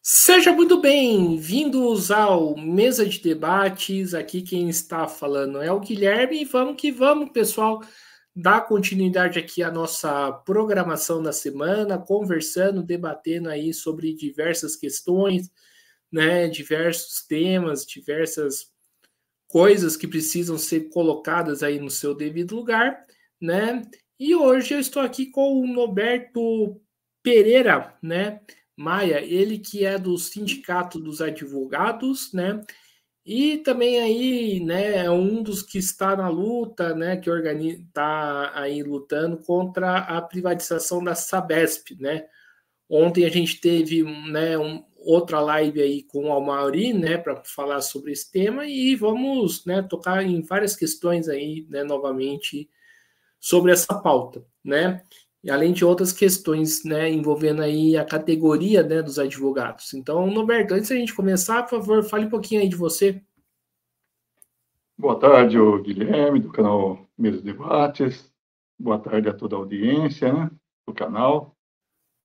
Seja muito bem-vindos ao Mesa de Debates. Aqui quem está falando é o Guilherme. Vamos que vamos, pessoal. Dar continuidade aqui à nossa programação da semana, conversando, debatendo aí sobre diversas questões, né? Diversos temas, diversas coisas que precisam ser colocadas aí no seu devido lugar, né? E hoje eu estou aqui com o Norberto Pereira, né? Maia, ele que é do Sindicato dos Advogados, né? E também aí, né, é um dos que está na luta, né, que está aí lutando contra a privatização da Sabesp, né? Ontem a gente teve, né, outra live aí com o Almauri, né, para falar sobre esse tema e vamos, né, tocar em várias questões aí, né, novamente sobre essa pauta, né? E além de outras questões, né, envolvendo aí a categoria, né, dos advogados. Então, Norberto, antes da gente começar, por favor, fale um pouquinho aí de você. Boa tarde, o Guilherme, do canal Meus Debates. Boa tarde a toda a audiência, né, do canal.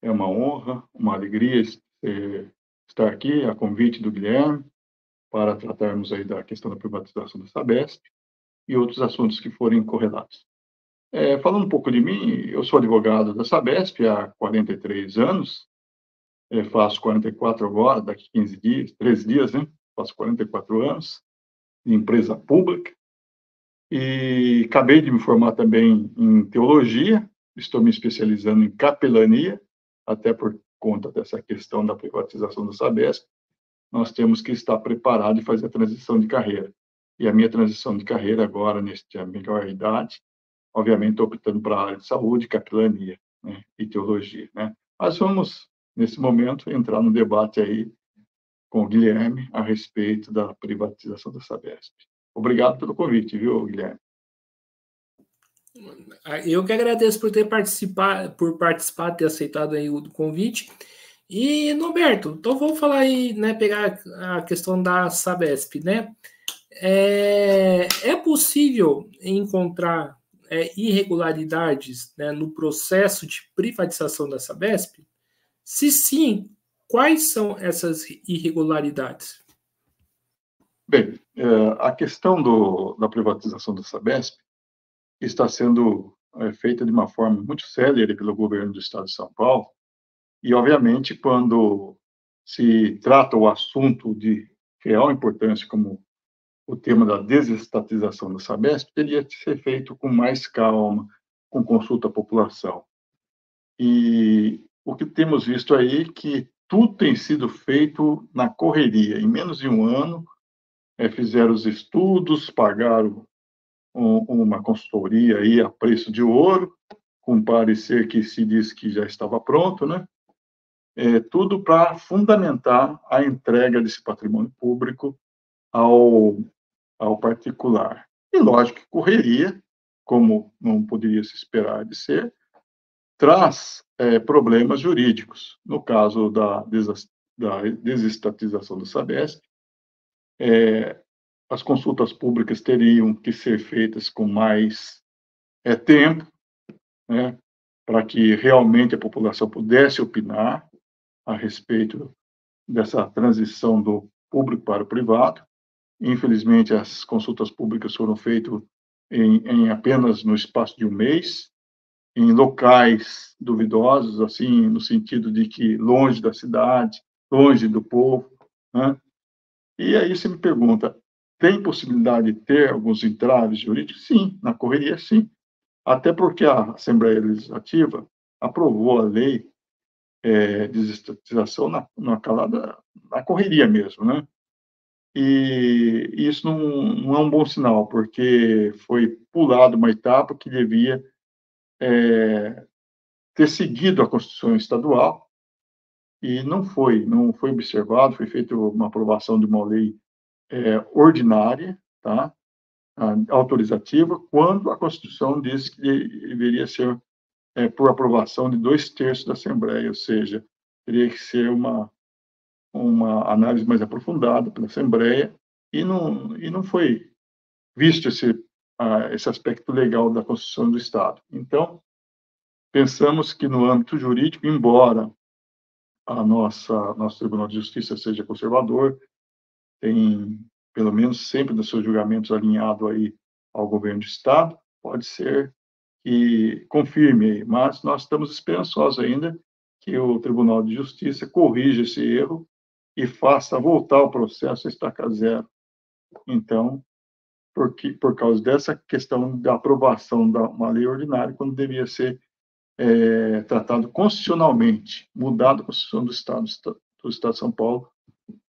É uma honra, uma alegria estar aqui, a convite do Guilherme, para tratarmos aí da questão da privatização da Sabesp e outros assuntos que forem correlatos. Falando um pouco de mim, eu sou advogado da Sabesp há 43 anos, faço 44 agora, daqui 15 dias, 13 dias, né? Faço 44 anos, de empresa pública. E acabei de me formar também em teologia, estou me especializando em capelania, até por conta dessa questão da privatização do Sabesp, nós temos que estar preparado e fazer a transição de carreira. E a minha transição de carreira agora, nesta melhor idade, obviamente estou optando para a área de saúde, capelania, né, e teologia, né? Mas vamos, nesse momento, entrar no debate aí com o Guilherme a respeito da privatização da Sabesp. Obrigado pelo convite, viu, Guilherme? Eu que agradeço por participar, ter aceitado aí o convite. E, Norberto, então vamos falar aí, né, pegar a questão da Sabesp, né? É possível encontrar irregularidades, né, no processo de privatização da Sabesp? Se sim, quais são essas irregularidades? Bem, a questão da privatização da Sabesp está sendo feita de uma forma muito célere pelo governo do Estado de São Paulo, e, obviamente, quando se trata o assunto de real importância, como o tema da desestatização da Sabesp, teria que ser feito com mais calma, com consulta à população. E o que temos visto aí é que tudo tem sido feito na correria. Em menos de um ano, fizeram os estudos, pagaram uma consultoria aí a preço de ouro, com um parecer que se diz que já estava pronto, né? Tudo para fundamentar a entrega desse patrimônio público ao, ao particular. E, lógico, que correria, como não poderia se esperar de ser, traz problemas jurídicos. No caso da desestatização do Sabesp, as consultas públicas teriam que ser feitas com mais tempo, né, para que realmente a população pudesse opinar a respeito dessa transição do público para o privado. Infelizmente, as consultas públicas foram feitas em apenas no espaço de um mês, em locais duvidosos, assim, no sentido de que longe da cidade, longe do povo, né? E aí você me pergunta, tem possibilidade de ter alguns entraves jurídicos? Sim, na correria, sim. Até porque a Assembleia Legislativa aprovou a lei de desestatização na calada, na correria mesmo, né? E isso não é um bom sinal, porque foi pulado uma etapa que devia ter seguido a Constituição Estadual e não foi observado, foi feita uma aprovação de uma lei ordinária, tá? Autorizativa, quando a Constituição diz que deveria ser por aprovação de 2/3 da Assembleia, ou seja, teria que ser uma análise mais aprofundada pela Assembleia, e não foi visto esse aspecto legal da Constituição do Estado. Então, pensamos que no âmbito jurídico, embora nosso Tribunal de Justiça seja conservador, tem, pelo menos sempre nos seus julgamentos, alinhado aí ao governo do Estado, pode ser que confirme, mas nós estamos esperançosos ainda que o Tribunal de Justiça corrija esse erro e faça voltar o processo a estaca zero. Então, por causa dessa questão da aprovação de uma lei ordinária, quando devia ser tratado constitucionalmente, mudado a Constituição do Estado de São Paulo,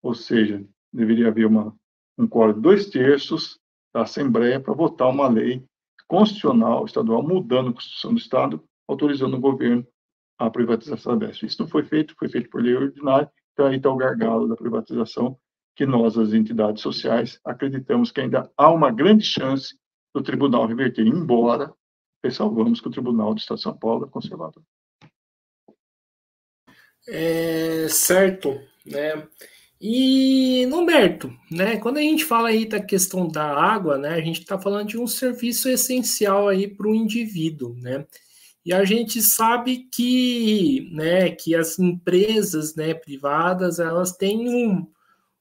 ou seja, deveria haver um quórum de 2/3 da Assembleia para votar uma lei constitucional estadual, mudando a Constituição do Estado, autorizando o governo a privatização da BESP. Isso não foi feito por lei ordinária, então aí está o gargalo da privatização, que nós, as entidades sociais, acreditamos que ainda há uma grande chance do tribunal reverter, embora ressalvamos que o Tribunal do Estado de São Paulo é conservador. Certo, né? E, Norberto, né, quando a gente fala aí da questão da água, né, a gente está falando de um serviço essencial aí para o indivíduo, né? E a gente sabe que, né, que as empresas, né, privadas, elas têm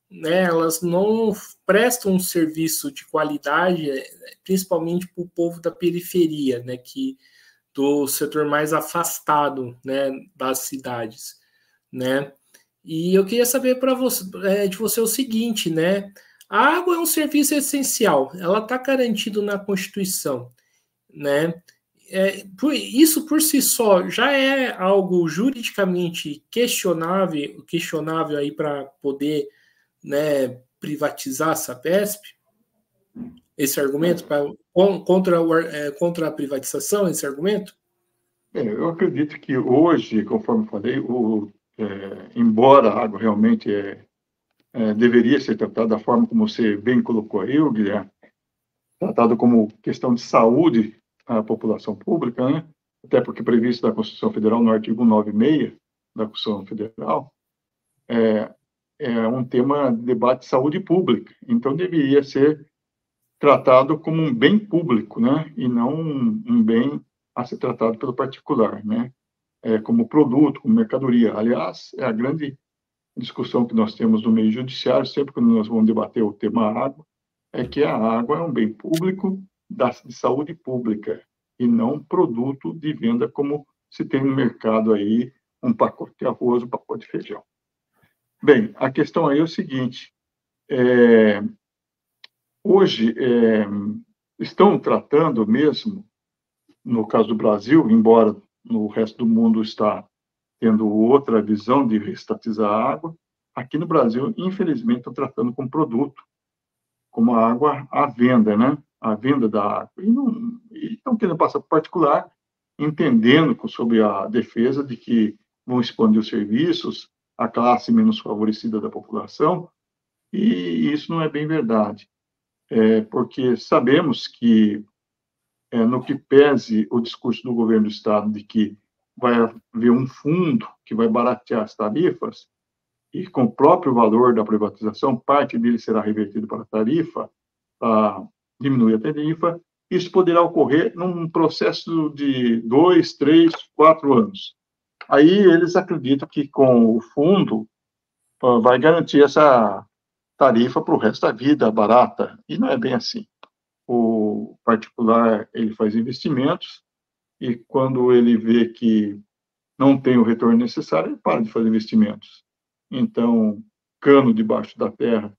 né, elas não prestam um serviço de qualidade, principalmente para o povo da periferia, né, que do setor mais afastado, né, das cidades, né? E eu queria saber de você o seguinte, né? A água é um serviço essencial, ela está garantido na Constituição, né? Isso por si só já é algo juridicamente questionável aí para poder, né, privatizar a Sabesp? Esse argumento contra a privatização, esse argumento? Eu acredito que hoje, conforme falei, embora a água realmente deveria ser tratada da forma como você bem colocou aí, Guilherme, tratado como questão de saúde à população pública, né? Até porque previsto na Constituição Federal, no artigo 96 da Constituição Federal, é um tema de debate de saúde pública. Então, deveria ser tratado como um bem público, né? E não um bem a ser tratado pelo particular, né? Como produto, como mercadoria. Aliás, é a grande discussão que nós temos no meio judiciário, sempre que nós vamos debater o tema água, é que a água é um bem público de saúde pública e não produto de venda como se tem no mercado aí um pacote de arroz, um pacote de feijão. Bem, a questão aí é o seguinte, hoje estão tratando mesmo, no caso do Brasil, embora no resto do mundo está tendo outra visão de reestatizar a água, aqui no Brasil, infelizmente, estão tratando como produto, como a água à venda, né? A venda da água. E estão querendo passar para o particular, entendendo sobre a defesa de que vão expandir os serviços à classe menos favorecida da população, e isso não é bem verdade. Porque sabemos que, no que pese o discurso do governo do Estado de que vai haver um fundo que vai baratear as tarifas, e com o próprio valor da privatização, parte dele será revertido para a tarifa, para diminuir a tarifa, isso poderá ocorrer num processo de 2, 3, 4 anos. Aí eles acreditam que com o fundo vai garantir essa tarifa para o resto da vida, barata, e não é bem assim. O particular, ele faz investimentos, e quando ele vê que não tem o retorno necessário, ele para de fazer investimentos. Então, cano debaixo da terra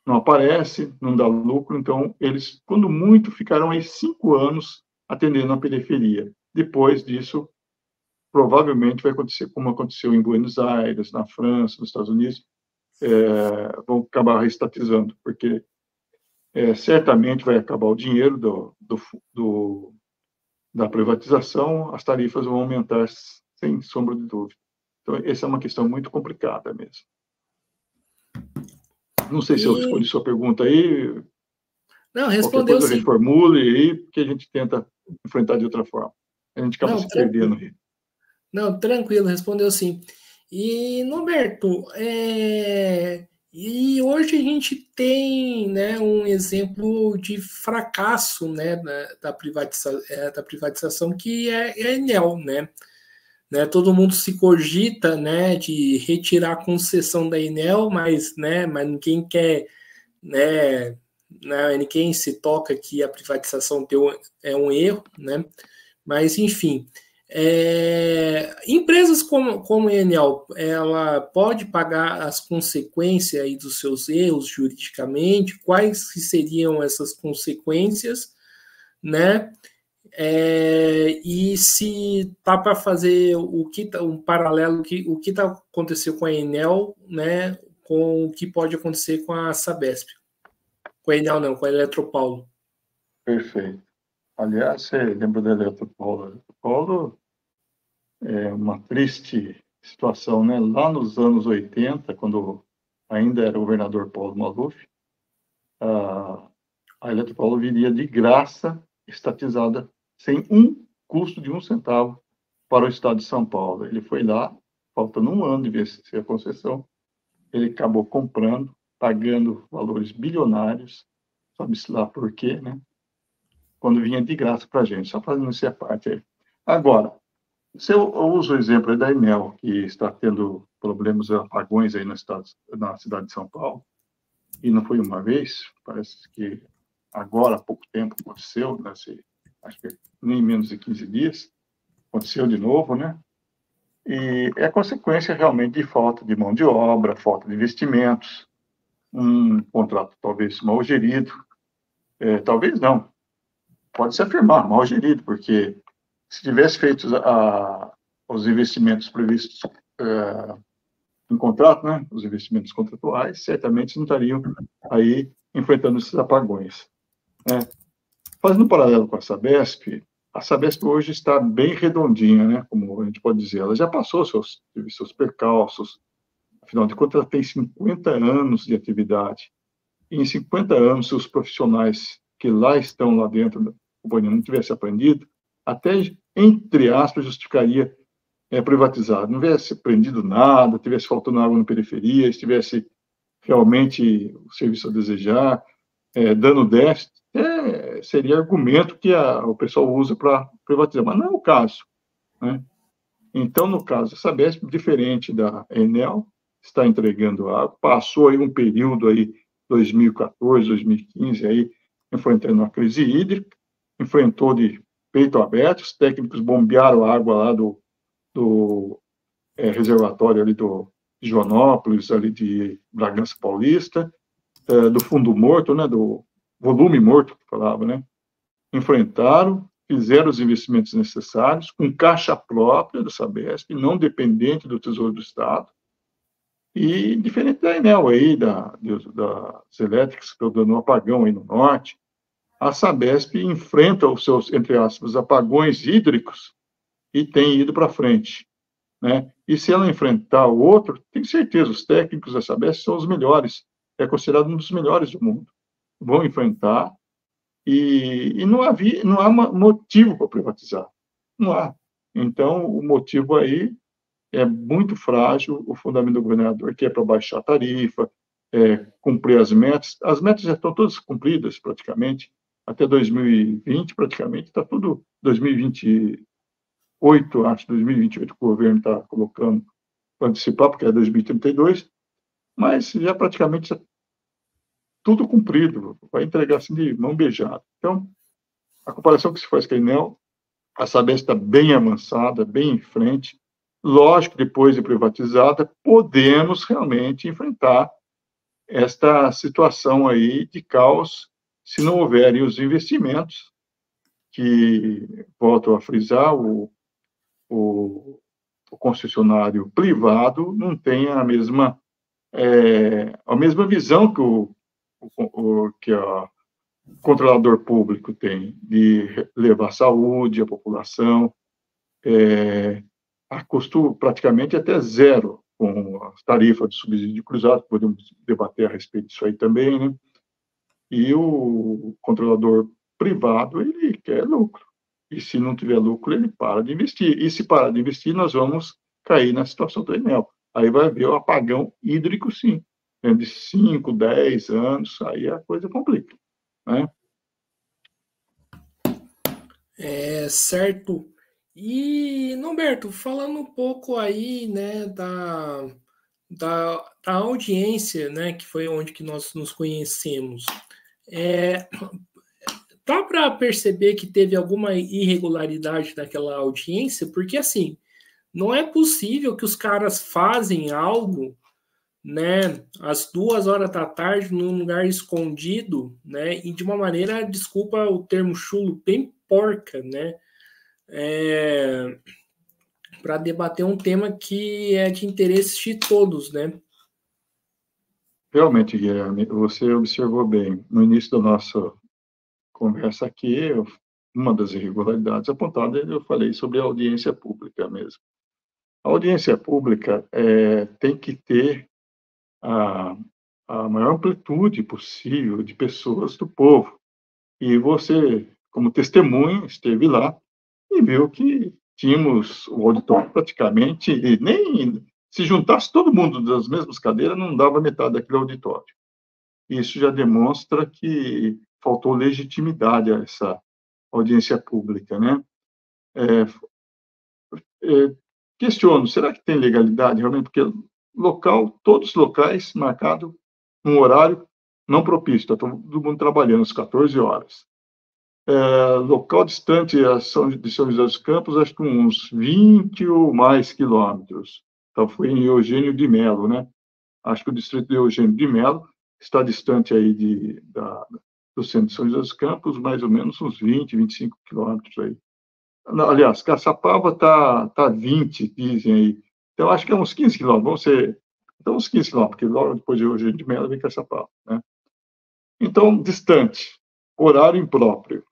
não aparece, não dá lucro, então eles, quando muito, ficarão aí 5 anos atendendo a periferia. Depois disso, provavelmente vai acontecer como aconteceu em Buenos Aires, na França, nos Estados Unidos, vão acabar reestatizando, porque certamente vai acabar o dinheiro da privatização, as tarifas vão aumentar sem sombra de dúvida. Então, essa é uma questão muito complicada mesmo. Não sei se eu respondi sua pergunta aí. Não, respondeu sim. Reformule aí, porque a gente tenta enfrentar de outra forma. A gente acaba se perdendo aí. Não, tranquilo, respondeu sim. E, Norberto, e hoje a gente tem, né, um exemplo de fracasso, né, da privatização, que é a Enel, né? né? Todo mundo se cogita, né, de retirar a concessão da Enel, mas ninguém quer, né, ninguém se toca que a privatização é um erro, né? Mas enfim, empresas como a Enel, ela pode pagar as consequências aí dos seus erros juridicamente? Quais seriam essas consequências, né? E se tá para fazer um paralelo, o que aconteceu com a Enel, né, com o que pode acontecer com a Sabesp? Com a Enel não, com a Eletropaulo. Perfeito. Aliás, você lembra da Eletropaulo? A Eletropaulo é uma triste situação, né? Lá nos anos 80, quando ainda era o governador Paulo Maluf, a Eletropaulo viria de graça, estatizada, sem um custo de 1 centavo para o estado de São Paulo. Ele foi lá, faltando um ano de vencer a concessão, ele acabou comprando, pagando valores bilionários, sabe-se lá por quê, né? Quando vinha de graça para a gente, só fazendo essa parte aí. Agora, se eu uso o exemplo da Enel, que está tendo problemas, apagões aí na cidade de São Paulo, e não foi uma vez, parece que agora, há pouco tempo, aconteceu, né, acho que nem menos de 15 dias, aconteceu de novo, né? E é consequência realmente de falta de mão de obra, falta de investimentos, um contrato talvez mal gerido, talvez não, pode-se afirmar mal gerido, porque se tivesse feito os investimentos previstos em contrato, né, os investimentos contratuais, certamente não estariam aí enfrentando esses apagões, né? Fazendo um paralelo com a Sabesp hoje está bem redondinha, né, como a gente pode dizer. Ela já passou seus percalços, afinal de contas, ela tem 50 anos de atividade. E em 50 anos, se os profissionais que estão lá dentro da companhia não tivessem aprendido, até, entre aspas, justificaria privatizado. Não tivesse aprendido nada, tivesse faltando água na periferia, estivesse realmente o serviço a desejar, dando déficit, seria argumento que o pessoal usa para privatizar, mas não é o caso, né? Então, no caso, a Sabesp, diferente da Enel, está entregando água, passou aí um período aí, 2014, 2015, aí, enfrentando uma crise hídrica, enfrentou de peito aberto, os técnicos bombearam a água lá do reservatório ali de Joanópolis, ali de Bragança Paulista, do fundo morto, né, do volume morto, que falava, né? Enfrentaram, fizeram os investimentos necessários, com caixa própria do Sabesp, não dependente do Tesouro do Estado, e diferente da Enel aí, das elétricas que estão dando um apagão aí no norte, a Sabesp enfrenta os seus, entre aspas, apagões hídricos e tem ido para frente, né? E se ela enfrentar o outro, tenho certeza, os técnicos da Sabesp são os melhores, é considerado um dos melhores do mundo. Vão enfrentar e não há motivo para privatizar, não há. Então, o motivo aí é muito frágil, o fundamento do governador, que é para baixar a tarifa, cumprir as metas já estão todas cumpridas praticamente, até 2020 praticamente, está tudo, 2028, acho, 2028 que o governo está colocando para antecipar, porque é 2032, mas já praticamente tudo cumprido, vai entregar assim de mão beijada. Então, a comparação que se faz com a Enel, a Sabesp está bem avançada, bem em frente. Lógico, depois de privatizada, podemos realmente enfrentar esta situação aí de caos se não houverem os investimentos que, volto a frisar, o concessionário privado não tem a mesma visão que a controlador público tem de levar saúde à população, a custo praticamente até zero, com a tarifa de subsídio cruzado, podemos debater a respeito disso aí também, né? E o controlador privado, ele quer lucro. E se não tiver lucro, ele para de investir. E se parar de investir, nós vamos cair na situação do Enel. Aí vai haver o apagão hídrico, sim. De 5, 10 anos, aí a coisa complica, né? Certo. E, Norberto, falando um pouco aí, né, da audiência, né, que foi onde que nós nos conhecemos, é, dá para perceber que teve alguma irregularidade naquela audiência? Porque, assim, não é possível que os caras fazem algo, né, às 2 horas da tarde, num lugar escondido, né, e de uma maneira, desculpa o termo chulo, bem porca, né, para debater um tema que é de interesse de todos, né? Realmente, Guilherme, você observou bem. No início da nossa conversa aqui, uma das irregularidades apontadas, eu falei sobre a audiência pública mesmo. A audiência pública tem que ter a, a maior amplitude possível de pessoas do povo. E você, como testemunha, esteve lá e viu que tínhamos o auditório praticamente, e nem se juntasse todo mundo das mesmas cadeiras, não dava metade daquele auditório. Isso já demonstra que faltou legitimidade a essa audiência pública, né? É, questiono, será que tem legalidade realmente? Porque local, todos os locais marcados um horário não propício, está todo mundo trabalhando às 14 horas. Local distante de São José dos Campos, acho que uns 20 ou mais quilômetros. Então, foi em Eugênio de Melo, né? Acho que o distrito de Eugênio de Melo está distante aí do centro de São José dos Campos, mais ou menos uns 20, 25 quilômetros aí. Aliás, Caçapava tá 20, dizem aí. Então, acho que é uns 15 quilômetros. Vão ser, então, uns 15 quilômetros, porque logo depois de Eugênio de Melo vem Caçapava, né? Então, distante, horário impróprio,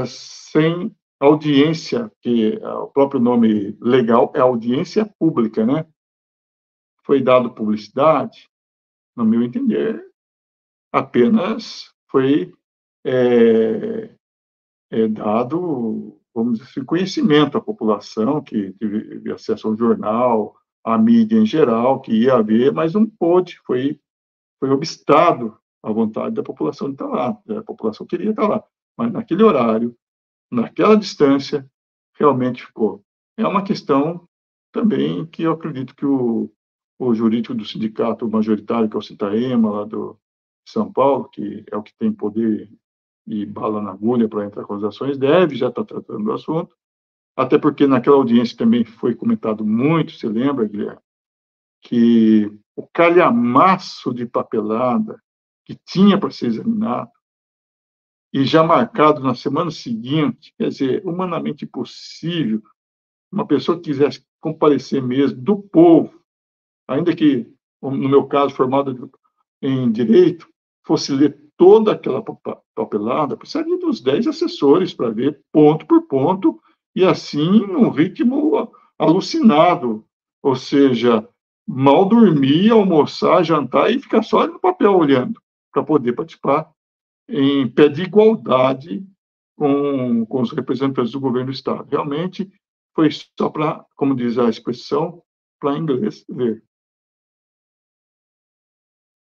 sem audiência, que o próprio nome legal é audiência pública, né? Foi dado publicidade, no meu entender, apenas foi dado, vamos dizer assim, conhecimento à população, que teve acesso ao jornal, à mídia em geral, que ia haver, mas não pôde, foi obstado à vontade da população de estar lá. A população queria estar lá, mas naquele horário, naquela distância, realmente ficou. É uma questão também que eu acredito que o jurídico do sindicato majoritário, que é o Citaema, lá de São Paulo, que é o que tem poder e bala na agulha para entrar com as ações, deve já estar tratando do assunto, até porque naquela audiência também foi comentado muito, se lembra, Guilherme, que o calhamaço de papelada que tinha para ser examinado e já marcado na semana seguinte, quer dizer, humanamente impossível, uma pessoa que quisesse comparecer mesmo do povo, ainda que, no meu caso, formado em direito, fosse ler toda aquela papelada, precisaria dos 10 assessores para ver ponto por ponto, e assim, num ritmo alucinado. Ou seja, mal dormir, almoçar, jantar e ficar só no papel olhando, para poder participar em pé de igualdade com os representantes do governo do Estado. Realmente foi só para, como diz a expressão, para inglês ver.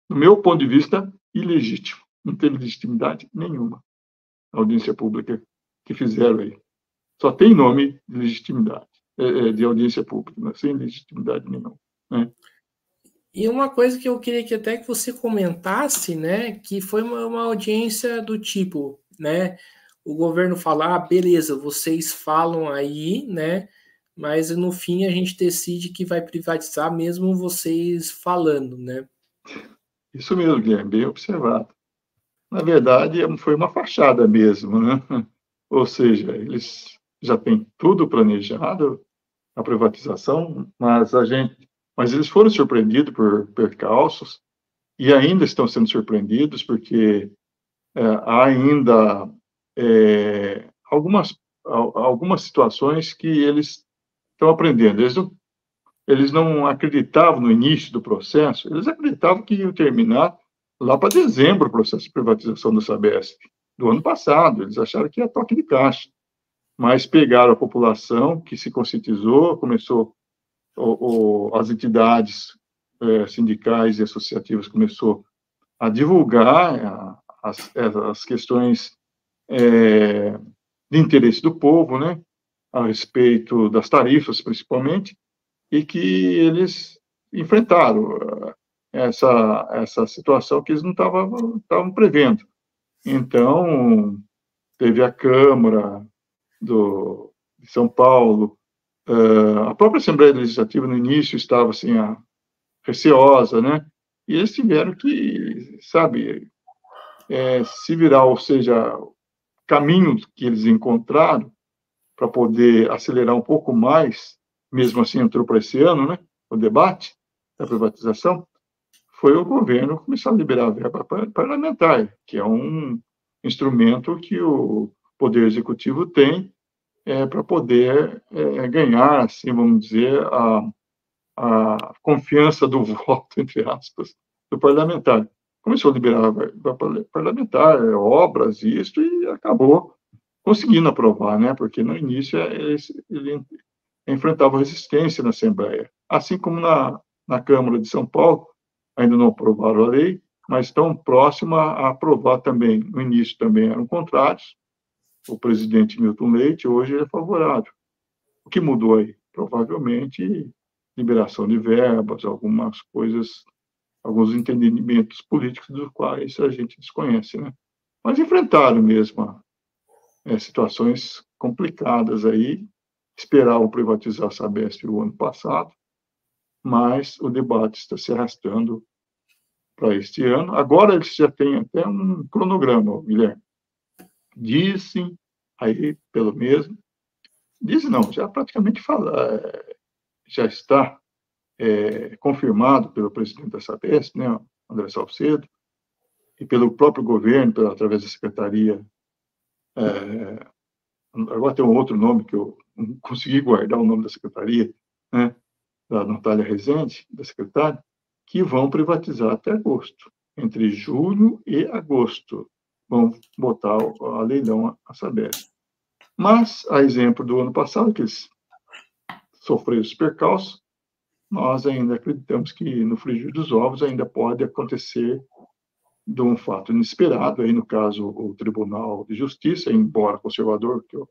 Do meu ponto de vista, ilegítimo. Não teve legitimidade nenhuma a audiência pública que fizeram aí. Só tem nome de legitimidade, de audiência pública, mas sem legitimidade nenhuma. Né? E uma coisa que eu queria que até que você comentasse, né, que foi uma audiência do tipo, né, o governo falar, ah, beleza, vocês falam aí, né, mas no fim a gente decide que vai privatizar mesmo vocês falando, né? Isso mesmo, Guilherme, bem observado. Na verdade, foi uma fachada mesmo, né? Ou seja, eles já têm tudo planejado, a privatização, mas eles foram surpreendidos por percalços e ainda estão sendo surpreendidos porque há ainda algumas situações que eles estão aprendendo. Eles não acreditavam no início do processo, eles acreditavam que ia terminar lá para dezembro o processo de privatização da Sabesp, do ano passado. Eles acharam que ia toque de caixa, mas pegaram a população que se conscientizou, começou as entidades sindicais e associativas começou a divulgar as questões de interesse do povo, né? a respeito das tarifas, principalmente, e que eles enfrentaram essa situação que eles não estavam prevendo. Então, teve a Câmara de São Paulo, a própria Assembleia Legislativa, no início, estava assim, receosa, né? E eles tiveram que, sabe, se virar, ou seja, caminhos que eles encontraram para poder acelerar um pouco mais, mesmo assim entrou para esse ano, né, o debate da privatização, foi o governo começar a liberar a verba parlamentar, que é um instrumento que o Poder Executivo tem para poder ganhar, assim, vamos dizer, a confiança do voto, entre aspas, do parlamentar. Começou a liberar a verba parlamentar, obras, isso, e acabou conseguindo aprovar, né? Porque no início ele enfrentava resistência na Assembleia, assim como na Câmara de São Paulo, ainda não aprovaram a lei, mas estão próxima a aprovar também. No início também eram contrários. O presidente Milton Leite hoje é favorável. O que mudou aí? Provavelmente liberação de verbas, algumas coisas, alguns entendimentos políticos dos quais a gente desconhece, né? Mas enfrentaram mesmo situações complicadas aí. Esperavam privatizar a Sabesp o ano passado, mas o debate está se arrastando para este ano. Agora eles já têm até um cronograma, Guilherme. Dizem, aí pelo mesmo, dizem não, já praticamente já está confirmado pelo presidente da Sabesp, né, André Salcedo, e pelo próprio governo, através da secretaria. Agora tem um outro nome que eu não consegui guardar o nome da secretaria, né, da Natália Rezende, da secretária, que vão privatizar até agosto. Entre julho e agosto vão botar a leilão a Sabesp. Mas, a exemplo do ano passado, que eles sofreram os percalços, nós ainda acreditamos que no frigir dos ovos ainda pode acontecer de um fato inesperado, aí no caso o Tribunal de Justiça, embora conservador, que eu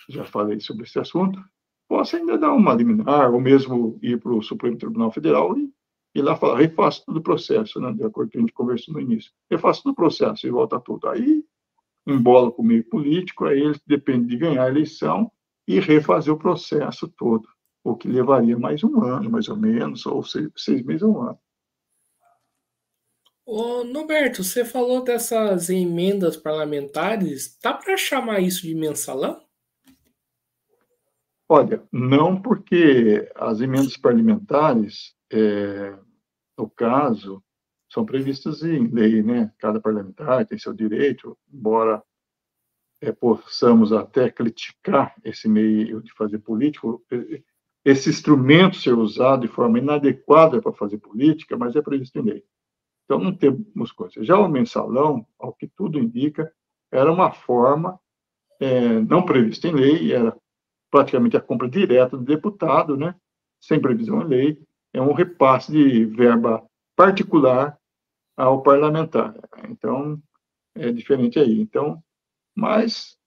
já falei sobre esse assunto, possa ainda dar uma liminar, ou mesmo ir para o Supremo Tribunal Federal e lá falar, refaça todo o processo, né, de acordo com o que a gente conversou no início, refaça todo o processo e volta tudo. Aí embola com o meio político, aí eles dependem de ganhar a eleição e refazer o processo todo, o que levaria mais um ano, mais ou menos, ou 6 meses a um ano. Ô, Norberto, você falou dessas emendas parlamentares, dá para chamar isso de mensalão? Olha, não, porque as emendas parlamentares, no caso, são previstas em lei, né? Cada parlamentar tem seu direito, embora possamos até criticar esse meio de fazer político, esse instrumento ser usado de forma inadequada para fazer política, mas é previsto em lei. Então, não temos coisa. Já o mensalão, ao que tudo indica, era uma forma não prevista em lei, era praticamente a compra direta do deputado, né? Sem previsão em lei, é um repasse de verba particular ao parlamentar. Então, é diferente aí. Então, mas,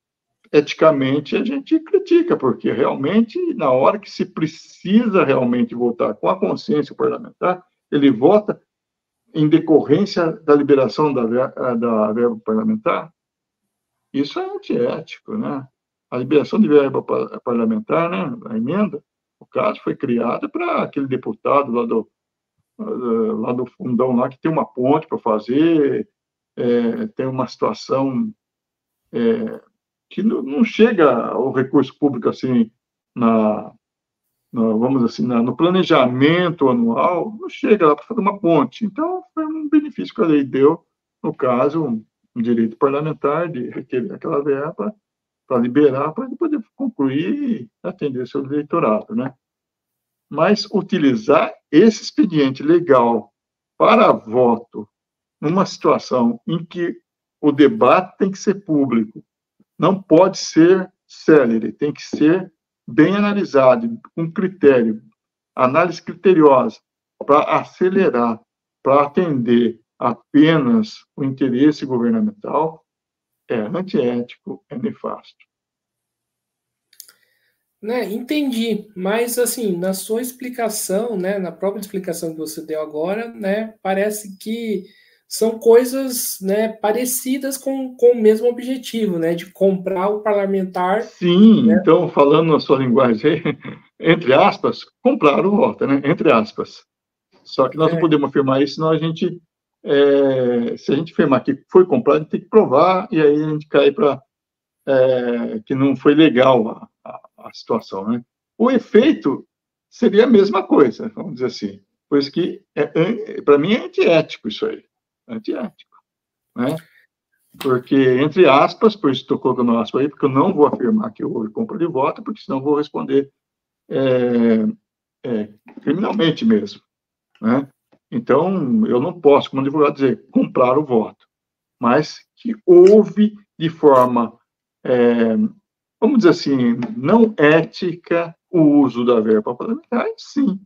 eticamente, a gente critica, porque realmente, na hora que se precisa realmente votar com a consciência parlamentar, ele vota em decorrência da liberação da verba parlamentar. Isso é antiético, né? A liberação de verba parlamentar, né, a emenda, no caso, foi criada para aquele deputado lá do fundão, lá, que tem uma ponte para fazer, tem uma situação que não chega o recurso público assim, vamos assim, no planejamento anual, não chega lá para fazer uma ponte. Então, foi um benefício que a lei deu, no caso, um direito parlamentar de requerer aquela verba para liberar, para ele poder concluir e atender seu eleitorado, né? Mas utilizar esse expediente legal para voto numa situação em que o debate tem que ser público, não pode ser célere, tem que ser bem analisado, com critério, análise criteriosa, para acelerar, para atender apenas o interesse governamental, é antiético, é nefasto. Né, entendi, mas assim, na sua explicação, né, na própria explicação que você deu agora, né, parece que são coisas, né, parecidas com o mesmo objetivo, né, de comprar o parlamentar, Sim, né? então, falando na sua linguagem, entre aspas, compraram o voto, né? Entre aspas. Só que nós não É, podemos afirmar isso, senão a gente, se a gente afirmar que foi comprado, a gente tem que provar, e aí a gente cai para que não foi legal a situação, né? O efeito seria a mesma coisa, vamos dizer assim. Por isso que, para mim, é antiético isso aí. Antiético, né? Porque, entre aspas, por isso estou colocando aspas aí, porque eu não vou afirmar que houve compra de voto, porque senão vou responder é, criminalmente mesmo, né? Então, eu não posso, como advogado, dizer comprar o voto, mas que houve de forma, vamos dizer assim, não ética o uso da verba parlamentar, sim,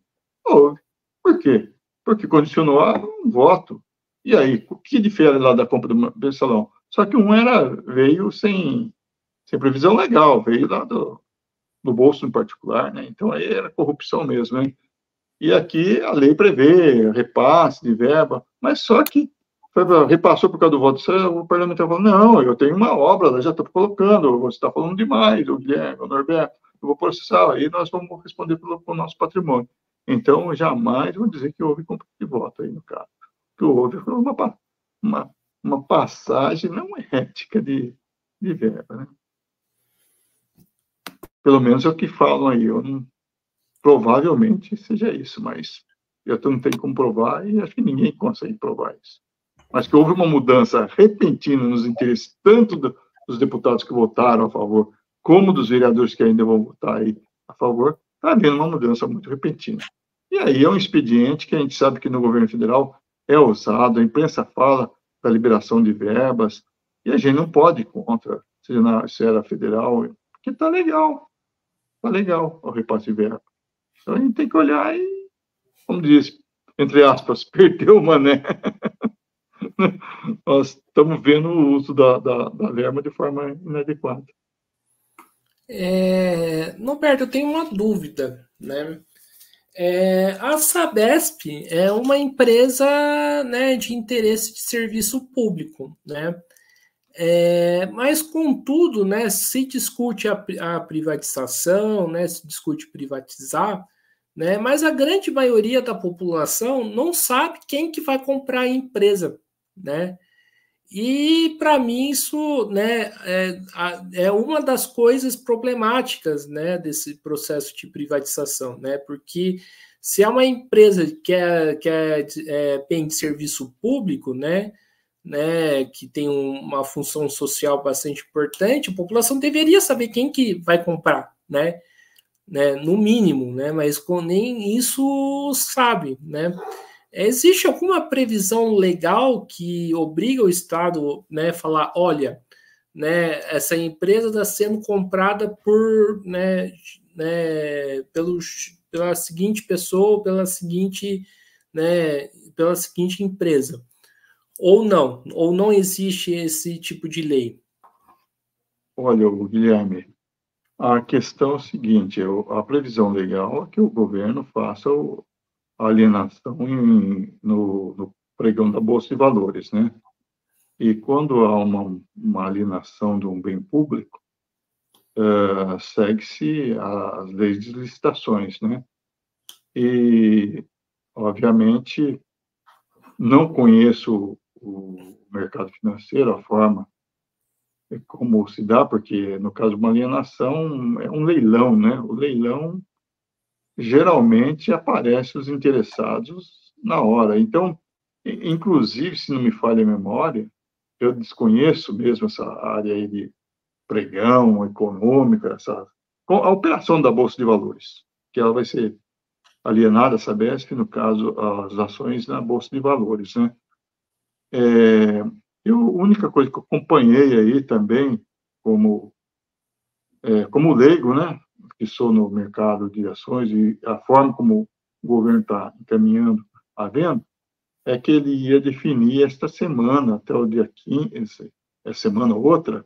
houve. Por quê? Porque condicionou a um voto. E aí, o que difere lá da compra do mensalão? Só que veio sem previsão legal, veio lá do bolso em particular, né? Então aí era corrupção mesmo, né? E aqui a lei prevê repasse de verba, mas só que repassou por causa do voto, o parlamentar falou, não, eu tenho uma obra, já estou colocando, você está falando demais, o Guilherme, o Norberto, eu vou processar, aí nós vamos responder pelo nosso patrimônio. Então, jamais vou dizer que houve compra de voto aí no caso. O que houve foi uma, uma passagem não ética de verba, né? Pelo menos é o que falam aí, eu não, provavelmente seja isso, mas eu não tenho como provar e acho que ninguém consegue provar isso. Mas que houve uma mudança repentina nos interesses tanto dos deputados que votaram a favor, como dos vereadores que ainda vão votar aí a favor, está havendo uma mudança muito repentina. E aí é um expediente que a gente sabe que no governo federal é usado, a imprensa fala da liberação de verbas, e a gente não pode ir contra, seja na esfera federal, porque está legal o repasse de verba. Então a gente tem que olhar e, como diz, entre aspas, perder o mané. Nós estamos vendo o uso da verba de forma inadequada. Norberto, eu tenho uma dúvida, né? A Sabesp é uma empresa, né, de interesse de serviço público, né? Mas, contudo, né, se discute a privatização, né, se discute privatizar, né, mas a grande maioria da população não sabe quem que vai comprar a empresa, né? E, para mim, isso, né, é uma das coisas problemáticas, né, desse processo de privatização, né? Porque se é uma empresa que é bem de serviço público, que tem uma função social bastante importante, a população deveria saber quem que vai comprar, no mínimo, né? Mas nem isso sabe, né? Existe alguma previsão legal que obriga o Estado, né, a falar, olha, né, essa empresa está sendo comprada pela seguinte pessoa, pela seguinte empresa, ou não existe esse tipo de lei? Olha, Guilherme, a questão é o seguinte: a previsão legal é que o governo faça a alienação no pregão da Bolsa de Valores, né? E quando há uma alienação de um bem público, segue-se as leis de licitações, né? E, obviamente, não conheço o mercado financeiro, a forma como se dá, porque no caso de uma alienação é um leilão, né? O leilão geralmente aparece os interessados na hora. Então, inclusive, se não me falha a memória, eu desconheço mesmo essa área aí de pregão econômica, a operação da Bolsa de Valores, que ela vai ser alienada, a Sabesp, no caso, as ações na Bolsa de Valores, né? A única coisa que eu acompanhei aí também, como, como leigo, né, que sou no mercado de ações e a forma como o governo está encaminhando a venda, é que ele ia definir esta semana, até o dia 15, essa semana ou outra,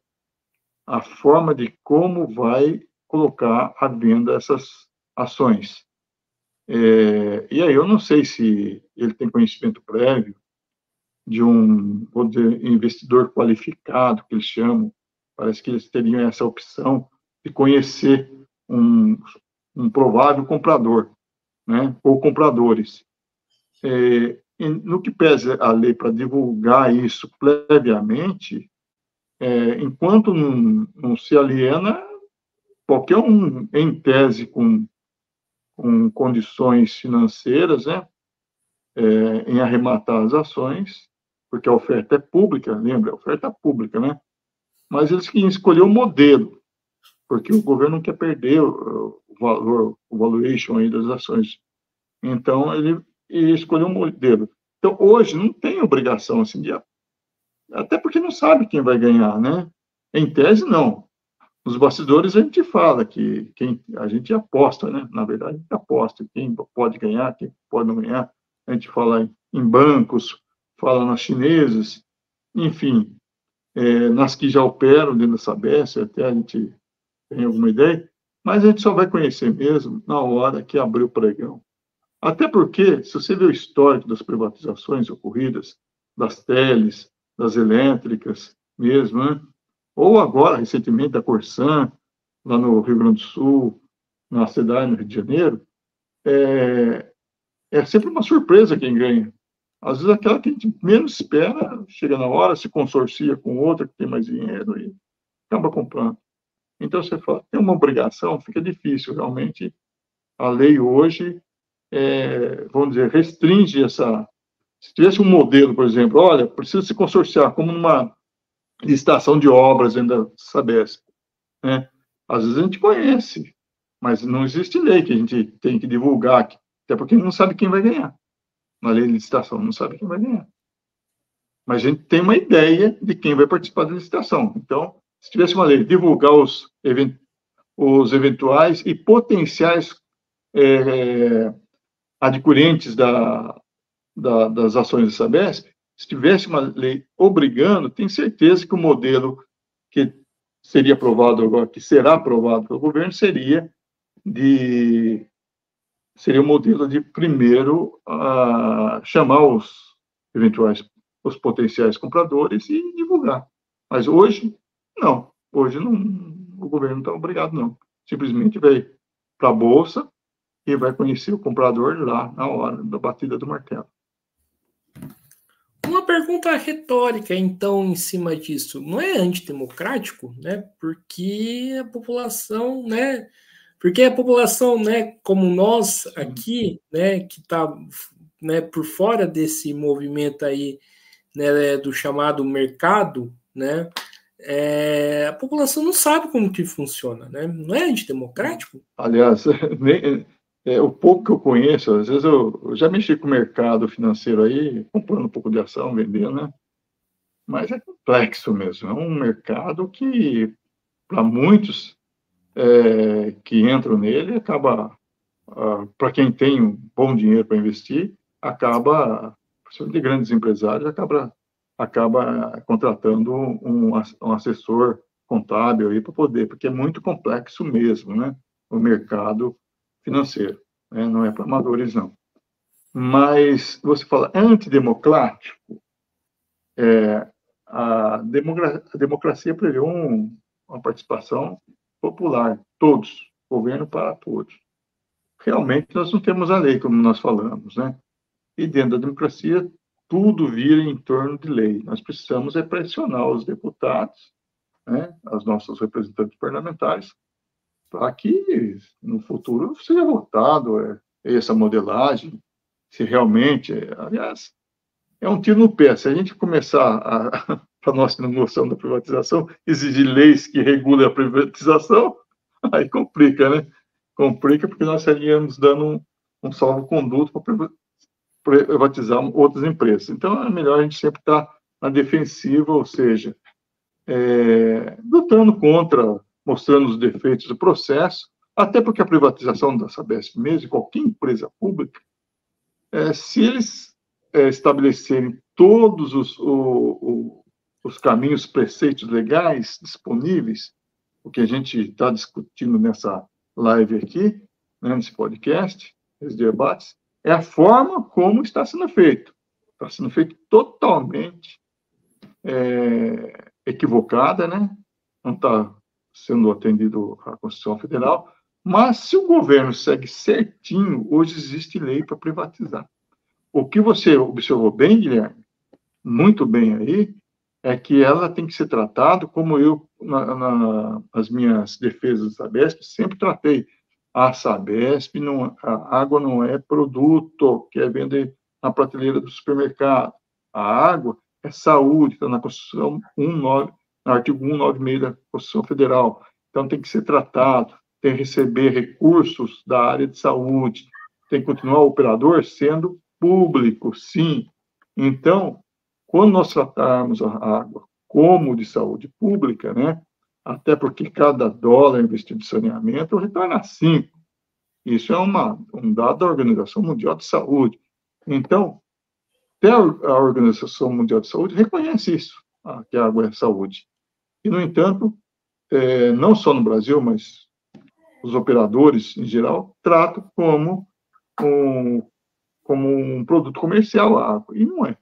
a forma de como vai colocar à venda essas ações. E aí eu não sei se ele tem conhecimento prévio de vou dizer, investidor qualificado, que eles chamam. Parece que eles teriam essa opção de conhecer um provável comprador, né, ou compradores. No que pese a lei para divulgar isso previamente, enquanto não se aliena qualquer um, em tese, com condições financeiras, né, em arrematar as ações, porque a oferta é pública, lembra? A oferta é pública, né? Mas eles queriam escolher o modelo, porque o governo não quer perder o valor, o valuation aí das ações. Então, ele escolheu um modelo. Então, hoje, não tem obrigação, assim, até porque não sabe quem vai ganhar, né? Em tese, não. Nos bastidores, a gente fala que a gente aposta, né? Na verdade, a gente aposta quem pode ganhar, quem pode não ganhar. A gente fala em bancos, fala nas chinesas, enfim, nas que já operam dentro da Sabesp, até a gente tem alguma ideia, mas a gente só vai conhecer mesmo na hora que abrir o pregão. Até porque, se você vê o histórico das privatizações ocorridas, das teles, das elétricas mesmo, né? Ou agora, recentemente, da Corsan, lá no Rio Grande do Sul, na cidade, no Rio de Janeiro, é sempre uma surpresa quem ganha. Às vezes, aquela que a gente menos espera, chega na hora, se consorcia com outra que tem mais dinheiro e acaba comprando. Então, você fala, tem uma obrigação, fica difícil. Realmente, a lei hoje, vamos dizer, restringe essa... Se tivesse um modelo, por exemplo, olha, precisa se consorciar, como numa licitação de obras ainda da Sabesp, né? Às vezes a gente conhece, mas não existe lei que a gente tem que divulgar, até porque não sabe quem vai ganhar. Na lei de licitação, não sabe quem vai ganhar. Mas a gente tem uma ideia de quem vai participar da licitação. Então, se tivesse uma lei, divulgar os eventuais e potenciais adquirentes das ações da Sabesp, se tivesse uma lei obrigando, tenho certeza que o modelo que seria aprovado agora, que será aprovado pelo governo, seria o modelo de primeiro chamar os potenciais compradores e divulgar. Mas hoje, não. Hoje não, o governo não está obrigado, não. Simplesmente vai para a Bolsa e vai conhecer o comprador lá na hora da batida do martelo. Uma pergunta retórica, então, em cima disso. Não é antidemocrático, né? Porque a população, né? Como nós aqui, né, que está, né, por fora desse movimento aí, né, do chamado mercado, né? A população não sabe como que funciona, né? Não é antidemocrático? Aliás, o pouco que eu conheço, às vezes eu já mexi com o mercado financeiro aí, comprando um pouco de ação, vendendo, né? Mas é complexo mesmo. É um mercado que, para muitos que entram nele, acaba, para quem tem um bom dinheiro para investir, acaba, principalmente de grandes empresários, acaba contratando um assessor contábil aí para poder, porque é muito complexo mesmo, né? O mercado financeiro, né? Não é para amadores, não. Mas você fala antidemocrático, a democracia prevê uma participação popular, todos, governo para todos. Realmente nós não temos a lei, como nós falamos, né? E dentro da democracia, tudo vira em torno de lei. Nós precisamos pressionar os deputados, né, os nossos representantes parlamentares, para que no futuro seja votado essa modelagem, se realmente, aliás, é um tiro no pé. Se a gente começar para nossa noção da privatização, exigir leis que regulem a privatização, aí complica, né? Complica porque nós estaríamos dando um salvo-conduto para privatizar outras empresas. Então, é melhor a gente sempre estar na defensiva, ou seja, lutando contra, mostrando os defeitos do processo, até porque a privatização da Sabesp mesmo, qualquer empresa pública, se eles estabelecerem todos os caminhos, preceitos legais disponíveis, o que a gente está discutindo nessa live aqui, né, nesse podcast, esses debates, é a forma como está sendo feito. Está sendo feito totalmente equivocada, né? Não está sendo atendido à Constituição Federal, mas se o governo segue certinho, hoje existe lei para privatizar. O que você observou bem, Guilherme, muito bem aí, é que ela tem que ser tratada como eu, nas minhas defesas da Sabesp, sempre tratei. A Sabesp, não, a água não é produto que é vender na prateleira do supermercado. A água é saúde, está na Constituição 19, no artigo 196 da Constituição Federal. Então, tem que ser tratado, tem que receber recursos da área de saúde, tem que continuar o operador sendo público, sim. Então, quando nós tratarmos a água como de saúde pública, né, até porque cada dólar investido em saneamento retorna 5. Isso é um dado da Organização Mundial de Saúde. Então, até a Organização Mundial de Saúde reconhece isso, que a água é saúde. E, no entanto, não só no Brasil, mas os operadores, em geral, tratam como um produto comercial a água. E não é.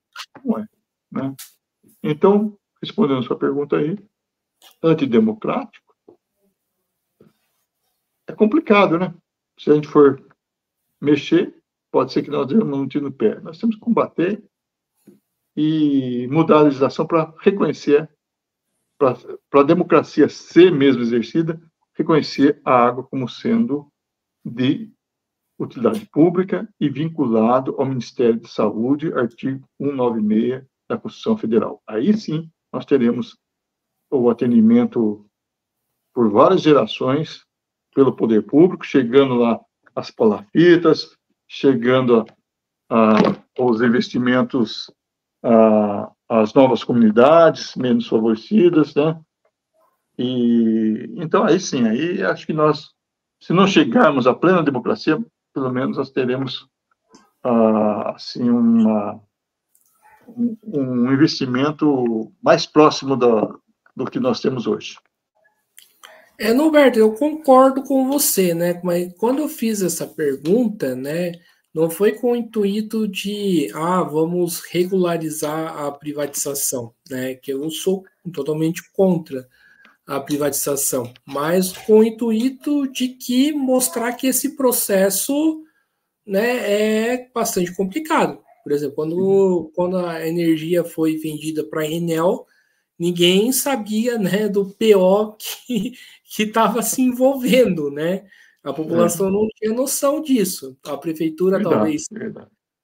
Não é, né? Então, respondendo a sua pergunta aí, antidemocrático, é complicado, né? Se a gente for mexer, pode ser que nós demos um tiro no pé. Nós temos que combater e mudar a legislação para reconhecer, para a democracia ser mesmo exercida, reconhecer a água como sendo de utilidade pública e vinculado ao Ministério de Saúde, artigo 196 da Constituição Federal. Aí sim, nós teremos o atendimento por várias gerações pelo poder público, chegando lá as palafitas, chegando aos investimentos às novas comunidades menos favorecidas, né? E então aí sim, aí acho que nós, se não chegarmos à plena democracia, pelo menos nós teremos assim um investimento mais próximo do que nós temos hoje. Norberto, eu concordo com você, né? Mas quando eu fiz essa pergunta, né, não foi com o intuito de, vamos regularizar a privatização, né? Que eu sou totalmente contra a privatização, mas com o intuito de que mostrar que esse processo, né, é bastante complicado. Por exemplo, quando a energia foi vendida para a Enel, ninguém sabia, né, do PO que estava se envolvendo, né? A população não tinha noção disso. A prefeitura talvez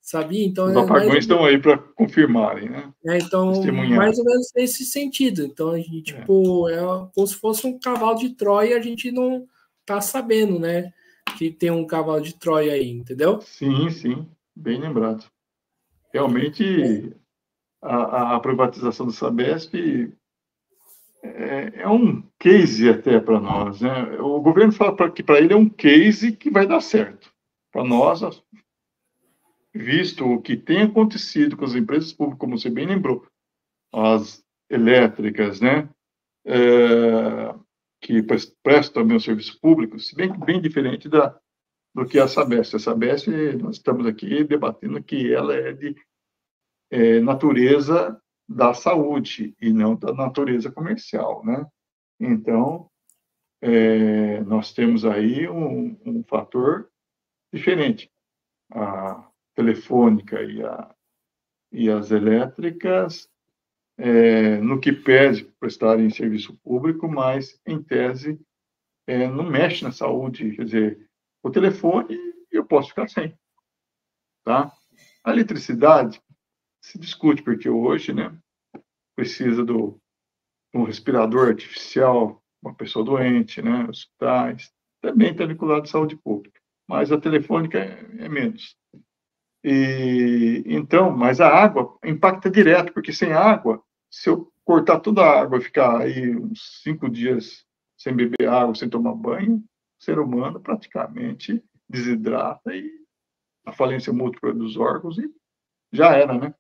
sabia, então os apagões estão aí para confirmarem, né? Então, mais ou menos nesse sentido. Então, a gente, tipo, é como se fosse um cavalo de Troia e a gente não tá sabendo, né? Que tem um cavalo de Troia aí, entendeu? Sim, sim, bem lembrado. Realmente, a privatização do Sabesp é um case até para nós, né? O governo fala que para ele é um case que vai dar certo. Para nós, visto o que tem acontecido com as empresas públicas, como você bem lembrou, as elétricas, né? Que prestam também o serviço público, se bem diferente do que a Sabesp. A Sabesp, nós estamos aqui debatendo que ela é de natureza da saúde e não da natureza comercial, né? Então, nós temos aí um fator diferente. A telefônica e as elétricas, no que pese prestarem serviço público, mas, em tese, não mexe na saúde. Quer dizer, o telefone eu posso ficar sem, tá? A eletricidade se discute, porque hoje, né, precisa de um respirador artificial, uma pessoa doente, né, hospitais, também está vinculado à saúde pública, mas a telefônica é menos. Então, mas a água impacta direto, porque sem água, se eu cortar toda a água e ficar aí uns 5 dias sem beber água, sem tomar banho, o ser humano praticamente desidrata e a falência múltipla dos órgãos e já era, né?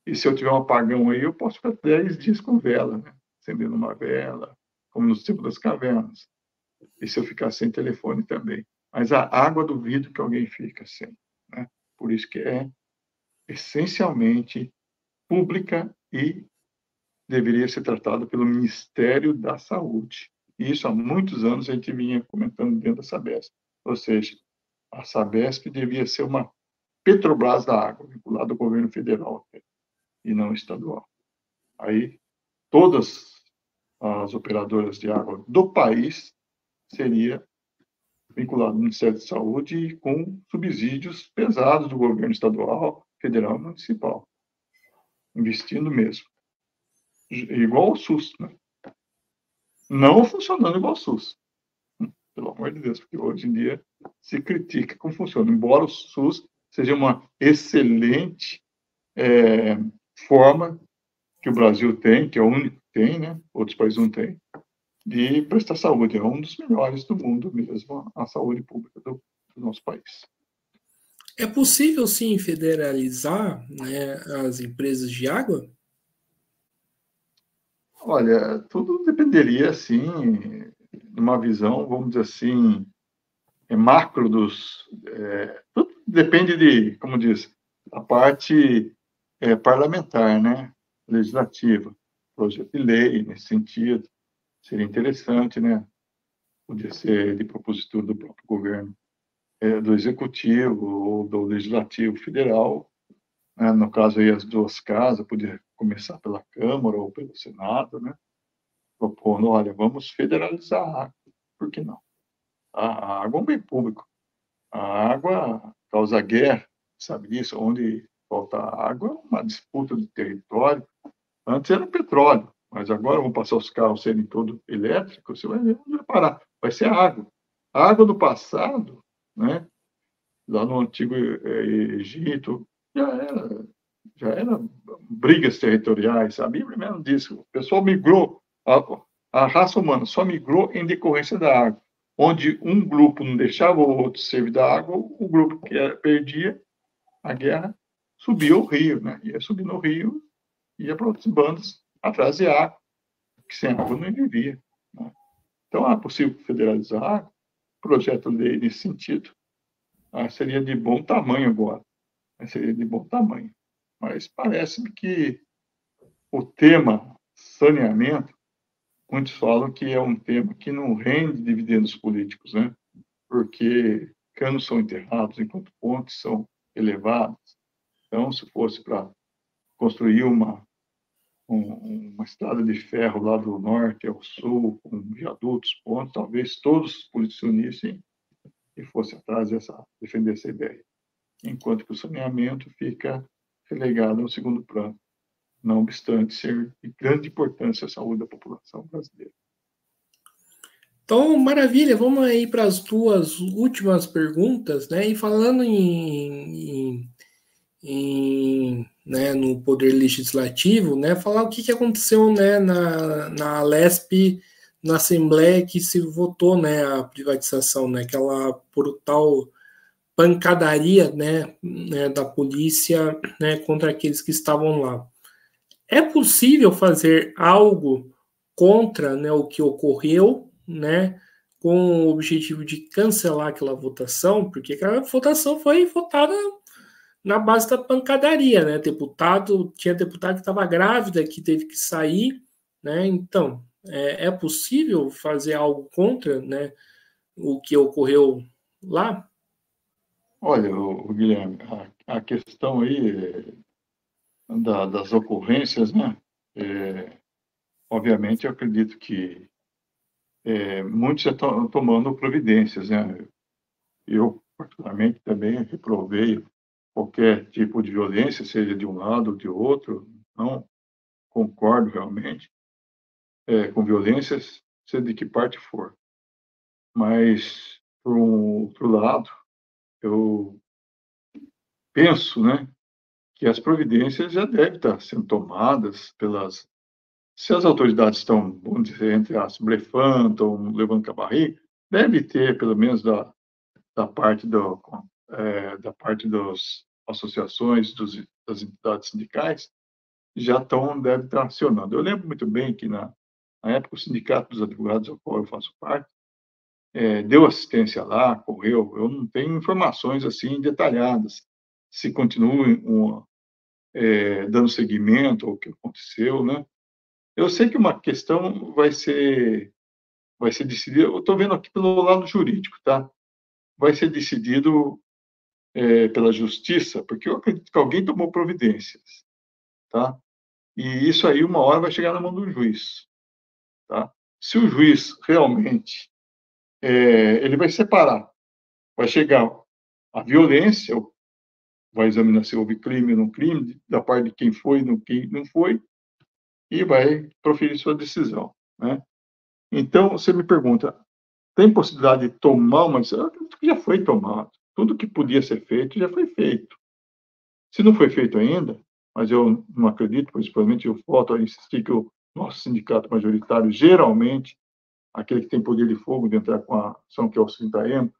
E se eu tiver um apagão aí, eu posso ficar 10 dias com vela, né? Acendendo uma vela, como no tempo das cavernas. E se eu ficar sem telefone também. Mas a água, duvido que alguém fica sem, né? Por isso que é essencialmente pública e deveria ser tratada pelo Ministério da Saúde. E isso há muitos anos a gente vinha comentando dentro da Sabesp. Ou seja, a Sabesp devia ser uma Petrobras da água, vinculada ao governo federal e não estadual. Aí, todas as operadoras de água do país seria vinculado ao Ministério da Saúde com subsídios pesados do governo estadual, federal e municipal, investindo mesmo. Igual ao SUS, né? Não funcionando igual ao SUS, pelo amor de Deus, porque hoje em dia se critica como funciona, embora o SUS seja uma excelente forma que o Brasil tem, que é o único que tem, né? Outros países não têm, de prestar saúde. É um dos melhores do mundo mesmo, a saúde pública do nosso país. É possível, sim, federalizar, né, as empresas de água? Olha, tudo dependeria, assim, de uma visão, vamos dizer assim, macro dos... tudo depende de, como diz, a parte parlamentar, né? Legislativa, projeto de lei, nesse sentido. Seria interessante, né? Podia ser de propositura do próprio governo, do executivo ou do legislativo federal, né? No caso aí as duas casas, podia começar pela Câmara ou pelo Senado, né? Propondo, olha, vamos federalizar a água, por que não? A água é um bem público, a água causa guerra, sabe disso? Onde falta água, é uma disputa de território. Antes era petróleo, mas agora vão passar os carros serem todos elétricos, você vai ver onde vai parar. Vai ser água. A água do passado, né? Lá no antigo Egito, já era brigas territoriais. A Bíblia mesmo diz, o pessoal migrou, a raça humana só migrou em decorrência da água. Onde um grupo não deixava o outro servir da água, o grupo que perdia a guerra subia o rio, né? Ia subir no rio, ia para outros bandos atrás de água, que sem água não vivia. Né? Então, é possível federalizar a água? Projeto de lei nesse sentido seria de bom tamanho agora. Seria de bom tamanho. Mas parece-me que o tema saneamento, muitos falam que é um tema que não rende dividendos políticos, né? Porque canos são enterrados enquanto pontes são elevadas. Então, se fosse para construir uma estrada de ferro lá do norte ao sul, com viadutos, pontos, talvez todos os políticos se unissem e fossem atrás defender essa ideia. Enquanto que o saneamento fica relegado ao segundo plano, não obstante ser de grande importância à saúde da população brasileira. Então, maravilha, vamos aí para as duas últimas perguntas, né? E falando né, no Poder Legislativo, né? Falar o que aconteceu, né, na Alesp, na Assembleia, que se votou, né, a privatização, né? Aquela brutal pancadaria, né, da polícia, né, contra aqueles que estavam lá. É possível fazer algo contra, né, o que ocorreu, né, com o objetivo de cancelar aquela votação, porque aquela votação foi votada na base da pancadaria, né? Tinha deputado que estava grávida, que teve que sair, né? Então, é possível fazer algo contra, né, o que ocorreu lá? Olha, Guilherme, a questão aí das ocorrências, né? Obviamente, eu acredito que muitos já estão tomando providências, né? Eu, particularmente, também reprovei qualquer tipo de violência, seja de um lado ou de outro. Não concordo realmente com violências, seja de que parte for. Mas, por um outro lado, eu penso, né, que as providências já devem estar sendo tomadas pelas... Se as autoridades estão, vamos dizer, entre as blefando, estão levando com a barriga, deve ter, pelo menos da parte da parte das associações, das entidades sindicais, deve estar acionando. Eu lembro muito bem que Na época, o Sindicato dos Advogados, ao qual eu faço parte, deu assistência lá, correu. Eu não tenho informações assim detalhadas, se continuam dando seguimento ao que aconteceu, né? Eu sei que uma questão vai ser decidida, eu estou vendo aqui pelo lado jurídico, tá? Vai ser decidido pela justiça, porque eu acredito que alguém tomou providências, tá? E isso aí, uma hora, vai chegar na mão do juiz, tá? Se o juiz realmente ele vai separar, vai chegar a violência, vai examinar se houve crime ou não crime, da parte de quem foi, quem não foi, e vai proferir sua decisão, né? Então, você me pergunta, tem possibilidade de tomar uma decisão? Eu acredito que já foi tomado. Tudo que podia ser feito já foi feito. Se não foi feito ainda, mas eu não acredito, principalmente eu volto a insistir que o nosso sindicato majoritário, geralmente, aquele que tem poder de fogo de entrar com a ação, que é o Sintaema,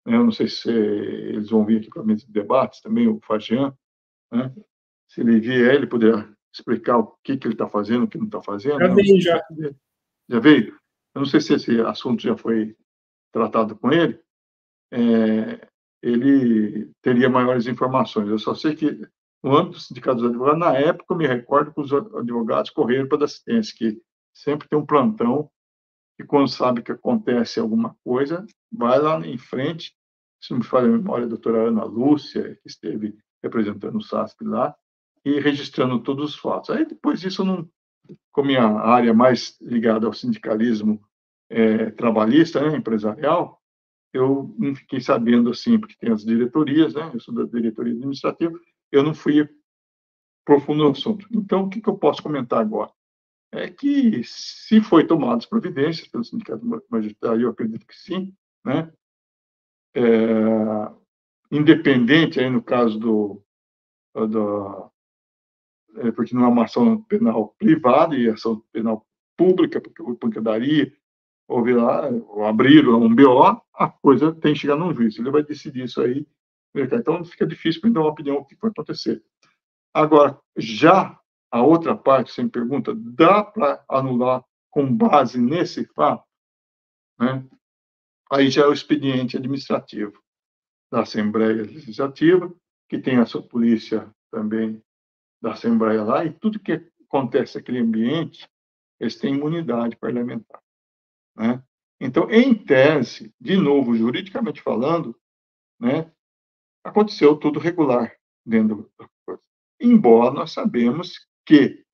né? Eu não sei se eles vão vir aqui para a mesa de debates, também o Fagian, né? Se ele vier, ele poderá explicar o que ele está fazendo, o que não está fazendo. Já Né? veio, já. Já veio? Eu não sei se esse assunto já foi tratado com ele. Ele teria maiores informações. Eu só sei que, no âmbito do Sindicato dos Advogados, na época, eu me recordo que os advogados correram para a assistência, que sempre tem um plantão, e quando sabe que acontece alguma coisa, vai lá em frente. Se não me falha a memória, a doutora Ana Lúcia, que esteve representando o SASP lá, e registrando todos os fatos. Aí, depois disso, com minha área mais ligada ao sindicalismo trabalhista, né, empresarial, eu não fiquei sabendo assim, porque tem as diretorias, né? Eu sou da diretoria administrativa, eu não fui profundo no assunto. Então, o que eu posso comentar agora? É que, se foi tomadas providências pelo sindicato majoritário, eu acredito que sim, né? Independente, aí no caso porque não é uma ação penal privada e ação penal pública, porque houve pancadaria, houve lá, abriram um BO, a coisa tem que chegar num juiz. Ele vai decidir isso aí. Então, fica difícil para dar uma opinião o que vai acontecer. Agora, já a outra parte, você me pergunta, dá para anular com base nesse fato? Né? Aí já é o expediente administrativo da Assembleia Legislativa, que tem a sua polícia também da Assembleia lá, e tudo que acontece naquele ambiente, eles têm imunidade parlamentar. Né? Então, em tese, de novo, juridicamente falando, né, aconteceu tudo regular dentro da coisa. Embora nós sabemos que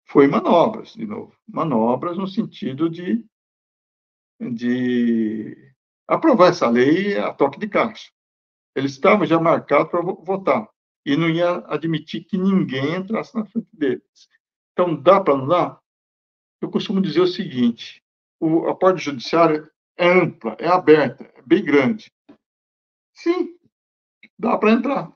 foi manobras, de novo, manobras no sentido de aprovar essa lei a toque de caixa. Eles estavam já marcados para votar e não ia admitir que ninguém entrasse na frente deles. Então, dá para anular? Eu costumo dizer o seguinte: a porta judiciária é ampla, é aberta, é bem grande. Sim, dá para entrar.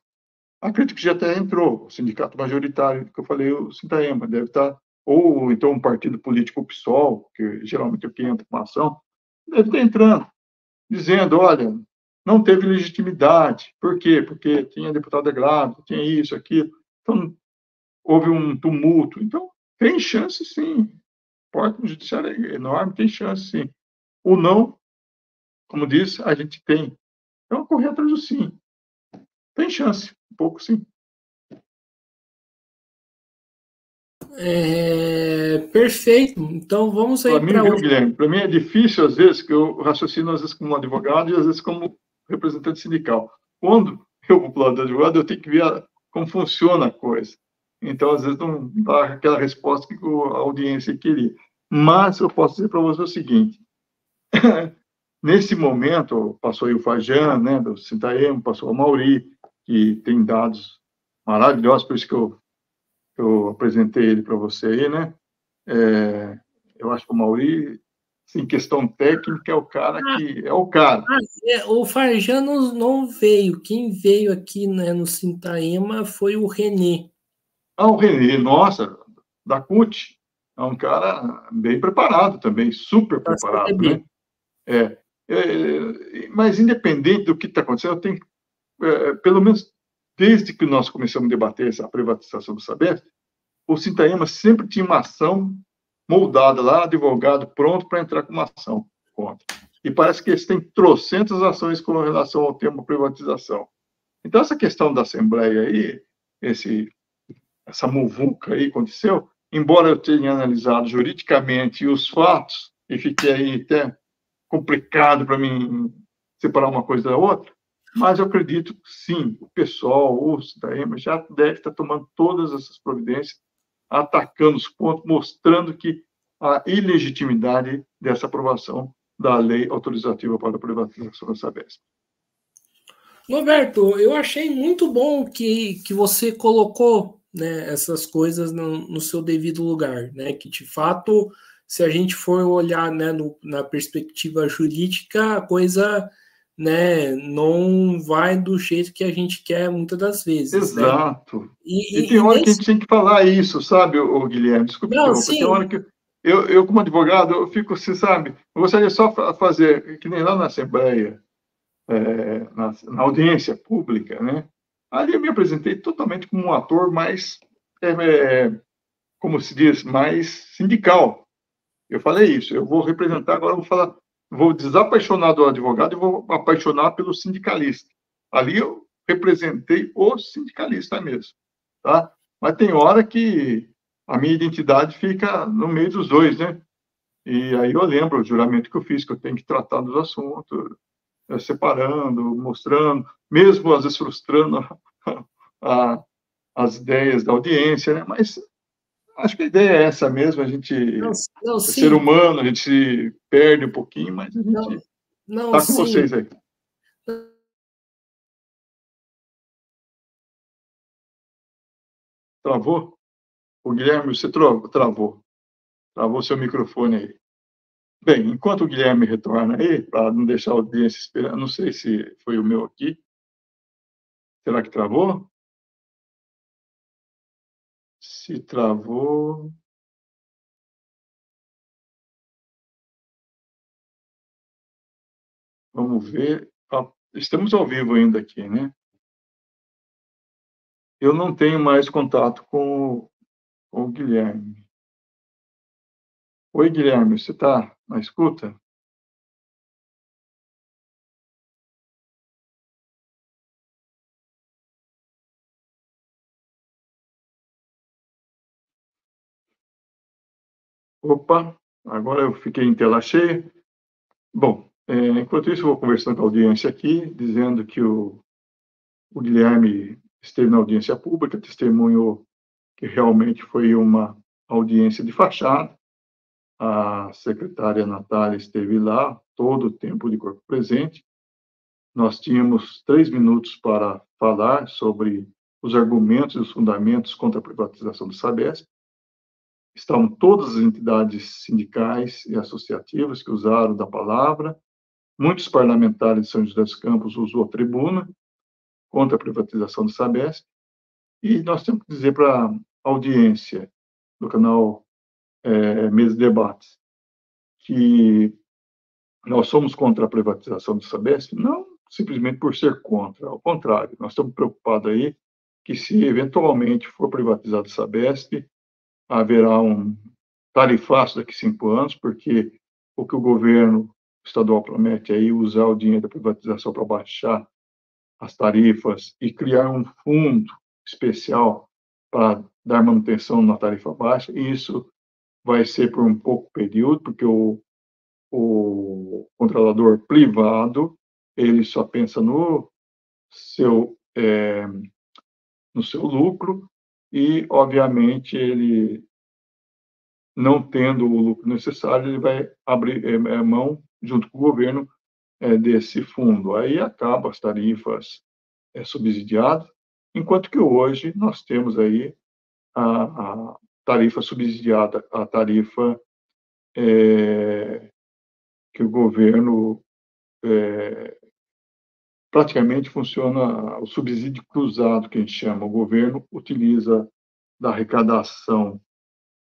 Acredito que já até entrou o sindicato majoritário, que eu falei, o Sintaema, deve estar, ou então um partido político, o PSOL, que geralmente é quem entra com a ação, deve estar entrando, dizendo, olha, não teve legitimidade. Por quê? Porque tinha deputada grávida, tinha isso, aquilo. Então, houve um tumulto. Então, tem chance, sim. A porta judiciária é enorme, tem chance, sim. O não, como disse, a gente tem. Então, correr atrás do sim. Tem chance, um pouco sim. Perfeito. Então vamos aí Para mim, para viu, hoje. Guilherme? Para mim é difícil, às vezes, que eu raciocino, às vezes, como advogado e, às vezes, como representante sindical. Quando eu vou para o lado do advogado, eu tenho que ver como funciona a coisa. Então, às vezes, não dá aquela resposta que a audiência queria. Mas eu posso dizer para você o seguinte: nesse momento, passou aí o Fajan, né, do Sintaema, passou o Mauri, que tem dados maravilhosos, por isso que eu apresentei ele para você aí, né? Eu acho que o Mauri, em questão técnica, é o cara que é o cara. O Farjano não veio. Quem veio aqui, né, no Sintaema foi o Renê. O Renê, nossa, da CUT, é um cara bem preparado também, super Da preparado, CTB. né? Mas, independente do que está acontecendo, eu tenho, pelo menos desde que nós começamos a debater essa privatização do Sabesp, o Sintaema sempre tinha uma ação moldada lá, advogado pronto para entrar com uma ação contra. E parece que eles têm trocentas ações com relação ao tema privatização. Então, essa questão da Assembleia aí, essa muvuca aí aconteceu, embora eu tenha analisado juridicamente os fatos, e fiquei aí até complicado para mim separar uma coisa da outra, mas eu acredito que, sim, o pessoal, o CIDAEMA, já deve estar tomando todas essas providências, atacando os pontos, mostrando que a ilegitimidade dessa aprovação da lei autorizativa para a privatização da Sabesp. Roberto, eu achei muito bom que você colocou, né, essas coisas no seu devido lugar, né, que de fato, se a gente for olhar, né, na perspectiva jurídica, a coisa, né, não vai do jeito que a gente quer muitas das vezes, né? Exato. E tem hora que a gente tem que falar isso, sabe, o Guilherme? Desculpe Não, interromper. Tem hora sim. que eu, como advogado, eu fico assim, sabe? Eu gostaria só fazer, que nem lá na Assembleia, na audiência pública, né? Ali eu me apresentei totalmente como um ator mais, como se diz, mais sindical. Eu falei isso, eu vou representar agora, vou desapaixonar do advogado e vou apaixonar pelo sindicalista. Ali eu representei o sindicalista mesmo, tá? Mas tem hora que a minha identidade fica no meio dos dois, né? E aí eu lembro o juramento que eu fiz, que eu tenho que tratar dos assuntos, separando, mostrando, mesmo às vezes frustrando a, as ideias da audiência, né? Mas acho que a ideia é essa mesmo, a gente Não, não, é ser sim. humano, a gente se perde um pouquinho, mas a Não, gente não, tá com sim. vocês aí. Travou? O Guilherme, você travou. Travou seu microfone aí. Bem, enquanto o Guilherme retorna aí, para não deixar a audiência esperando, não sei se foi o meu aqui. Será que travou? Se travou. Vamos ver. Estamos ao vivo ainda aqui, né? Eu não tenho mais contato com o Guilherme. Oi, Guilherme, você está na escuta? Opa, agora eu fiquei em tela cheia. Bom, enquanto isso, eu vou conversando com a audiência aqui, dizendo que o Guilherme esteve na audiência pública, testemunhou que realmente foi uma audiência de fachada. A secretária Natália esteve lá todo o tempo de corpo presente. Nós tínhamos 3 minutos para falar sobre os argumentos e os fundamentos contra a privatização do Sabesp. Estavam todas as entidades sindicais e associativas que usaram da palavra. Muitos parlamentares de São José dos Campos usou a tribuna contra a privatização do Sabesp. E nós temos que dizer para a audiência do canal Mesa de Debates que nós somos contra a privatização do Sabesp, não simplesmente por ser contra, ao contrário, nós estamos preocupados aí que se eventualmente for privatizado o Sabesp, haverá um tarifaço daqui a 5 anos, porque o que o governo estadual promete aí usar o dinheiro da privatização para baixar as tarifas e criar um fundo especial para dar manutenção na tarifa baixa, e isso vai ser por um pouco período, porque o controlador privado ele só pensa seu é, no seu lucro e, obviamente, ele não tendo o lucro necessário, ele vai abrir mão junto com o governo desse fundo. Aí acaba as tarifas subsidiadas, enquanto que hoje nós temos aí a tarifa subsidiada, a tarifa que o governo praticamente funciona o subsídio cruzado, que a gente chama. O governo utiliza da arrecadação,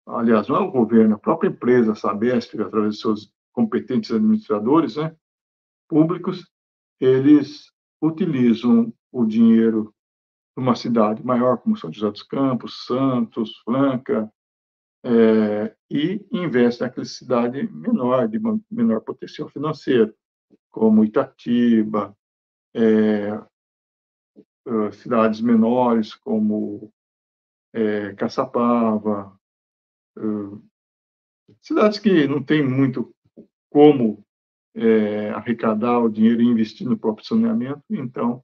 aliás, não é o governo, a própria empresa, a Sabesp, através de seus competentes administradores, né, públicos, eles utilizam o dinheiro de uma cidade maior, como São José dos Campos, Santos, Franca, e investe naquela cidade menor, de menor potencial financeiro, como Itatiba, cidades menores como Caçapava, cidades que não tem muito como arrecadar o dinheiro e investir no próprio saneamento, então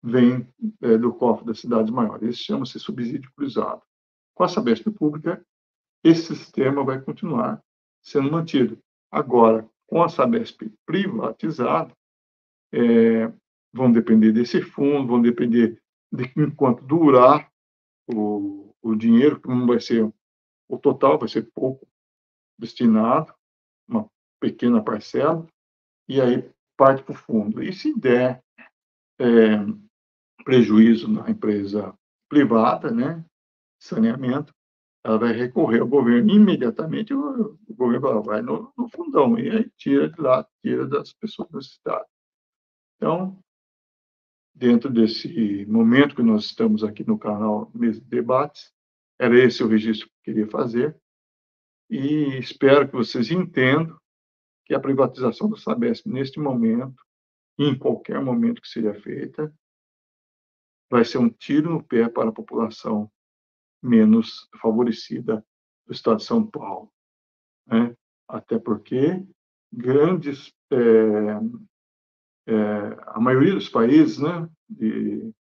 vem do cofre das cidades maiores. Esse chama-se subsídio cruzado. Com a Sabesp pública, esse sistema vai continuar sendo mantido. Agora, com a Sabesp privatizada, vão depender desse fundo, vão depender de enquanto durar o dinheiro, que não vai ser o total, vai ser pouco destinado, uma pequena parcela, e aí parte para o fundo. E se der prejuízo na empresa privada, né, saneamento, ela vai recorrer ao governo imediatamente, o governo vai no fundão, e aí tira de lá, tira das pessoas necessitadas. Então, dentro desse momento que nós estamos aqui no canal Mesa de Debates, era esse o registro que eu queria fazer, e espero que vocês entendam que a privatização do Sabesp, neste momento, em qualquer momento que seja feita, vai ser um tiro no pé para a população menos favorecida do estado de São Paulo, né? Até porque a maioria dos países, né,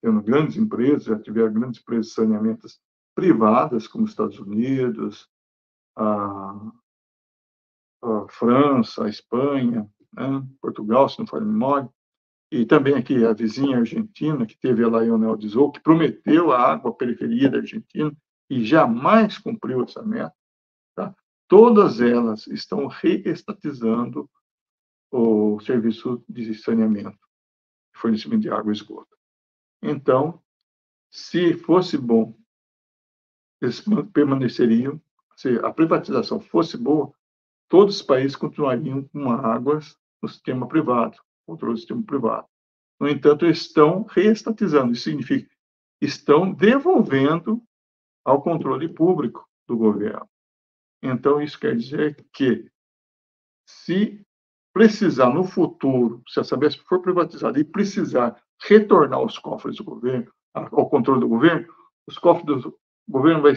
tendo grandes empresas, já tiveram grandes empresas de saneamento privadas, como os Estados Unidos, a França, a Espanha, né, Portugal, se não for memória, e também aqui a vizinha Argentina, que teve a Lionel Dizou, que prometeu a água à periferia da Argentina e jamais cumpriu essa meta. Tá? Todas elas estão reestatizando o serviço de saneamento, fornecimento de água e esgoto. Então, se fosse bom, eles permaneceriam, se a privatização fosse boa, todos os países continuariam com águas no sistema privado, controle do sistema privado. No entanto, estão reestatizando, isso significa estão devolvendo ao controle público do governo. Então, isso quer dizer que, se precisar no futuro, se a Sabesp for privatizada e precisar retornar aos cofres do governo, ao controle do governo, os cofres do governo vai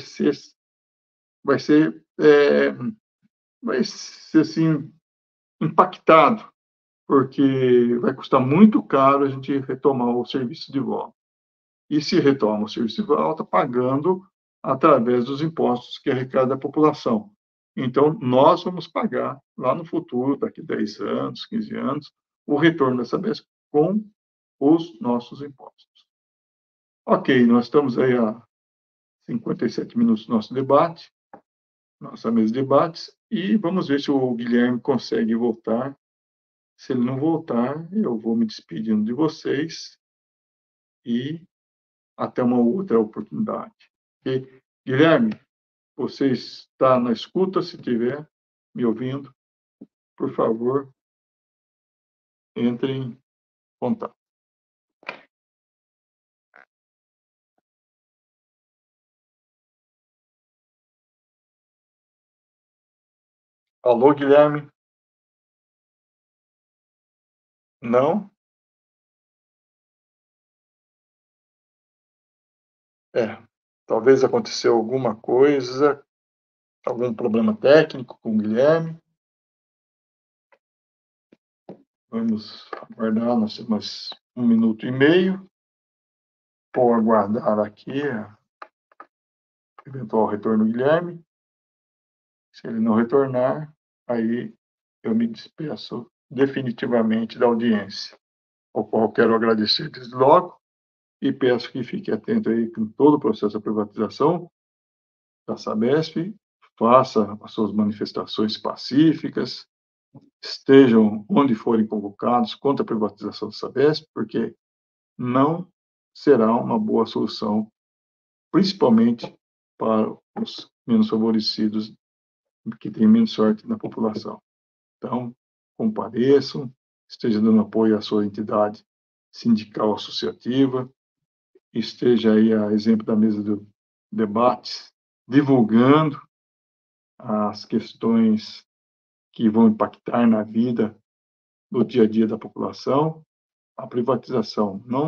ser assim impactado, porque vai custar muito caro a gente retomar o serviço de volta. E se retoma o serviço de volta pagando através dos impostos que arrecada a população. Então, nós vamos pagar lá no futuro, daqui 10 anos, 15 anos, o retorno dessa Sabesp com os nossos impostos. Ok, nós estamos aí há 57 minutos do nosso debate, nossa mesa de debates, e vamos ver se o Guilherme consegue voltar. Se ele não voltar, eu vou me despedindo de vocês e até uma outra oportunidade. Okay? Guilherme, você está na escuta, se estiver me ouvindo, por favor, entre em contato. Alô, Guilherme? Não? Talvez aconteceu alguma coisa, algum problema técnico com o Guilherme. Vamos aguardar mais 1 minuto e meio. Vou aguardar aqui eventual retorno do Guilherme. Se ele não retornar, aí eu me despeço definitivamente da audiência, ao qual quero agradecer desde logo e peço que fique atento aí com todo o processo da privatização da Sabesp, faça as suas manifestações pacíficas, estejam onde forem convocados contra a privatização da Sabesp, porque não será uma boa solução, principalmente para os menos favorecidos, que têm menos sorte na população. Então, compareçam, esteja dando apoio à sua entidade sindical associativa, esteja aí a exemplo da mesa de debates, divulgando as questões que vão impactar na vida, no dia a dia da população. A privatização não